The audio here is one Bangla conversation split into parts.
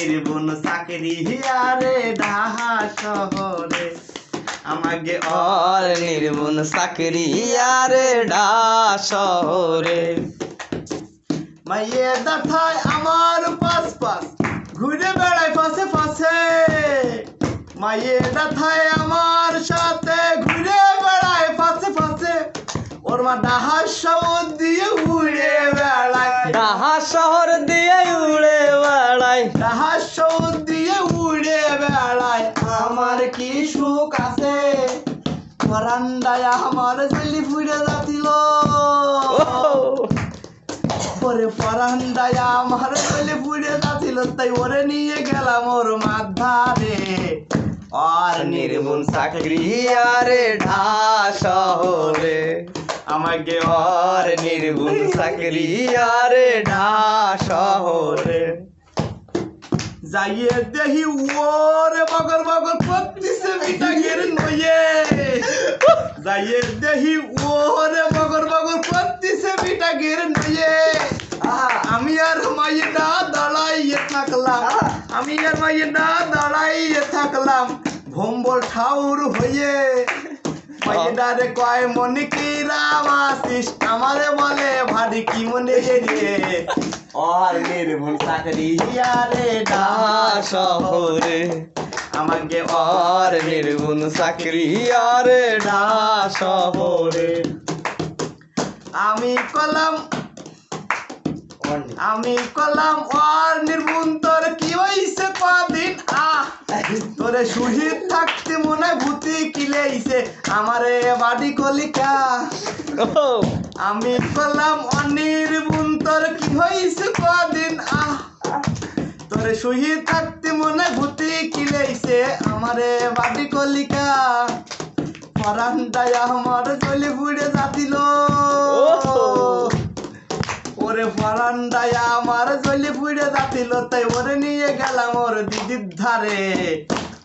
নির্বুন চাকরি আরে ঢাকা শহরে আমাকে আর নির্বুন চাকরি আরে ঢাকা শহরে মাইয়ে দাথায় আমার পাশ পাশ ঘুরে বেড়ায় পাশে পাশে মাইয়ে দাথায় আমার সাথে ঘুরে বেড়ায় পাশে পাশে ওর মা ডাহা শহর দিয়ে উড়ে বেড়ায় ঢাকা শহর দিয়ে উড়ে বেড়ায় ডাহা শহর দিয়ে উড়ে বেড়ায় আমার কি সুখ আছে বারান্দায় আমার ছেলে ফুড়ে যাচ্ছিল ওরে বারান্দায় আমার ছেলে ফুড়ে যাচ্ছিল তাই ওরে নিয়ে গেলাম ওর মাধারে আর নির্বুন চাকরি আরে ঢাকা শহরে আমাকে আর নির্বুন চাকরি আরে ঢাকা শহরে যাইয়ে দেহি ওরে বগর বগর করতেছে বিটাকের নয়ে যাইয়ে দেহি ওরে বগর বগর করতেছে বিটাকের নয়ে আমি আর মাইয়েটা দাঁড়াইয়ে থাকলাম আমি আর মাইয়েটা দাঁড়াইয়ে থাকলাম ভম্বল ঠাউর হয়ে মাইয়েটারে কয় মনে কি রাম আসিস আমারে বলে ভারী কি মনে রে আর নির্ভুল চাকরি আরে ঢাকা শহরে আমাকে আর নির্বুন চাকরি আরে ঢাকা শহরে আমি কলাম আর নির্বুন তোর কি হইছে কদিন তোরে শহীদ থাকতে মনে ভূতি কিলেইছে আমারে বাড়ি কলিকা আমি কলাম অনির্বুন তোর কি হইছে কদিন তোরে শহীদ থাকতে মনে ভূতি কিলেইছে আমারে বাড়ি কলিকা পরান্দায় আমার চলে ফুড়ে যাচ্ছিল ওরে পরান্দায় আমার চলে ফুড়ে যাচ্ছিল তাই ওরে নিয়ে গেলাম ওর দিদির ধারে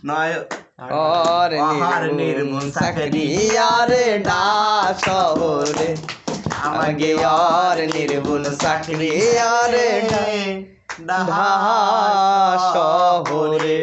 নয় আর আর নির্বুন চাকরি আরে ঢাকা শহরে আমাকে আর নির্বুন চাকরি আরে ঢাকা শহরে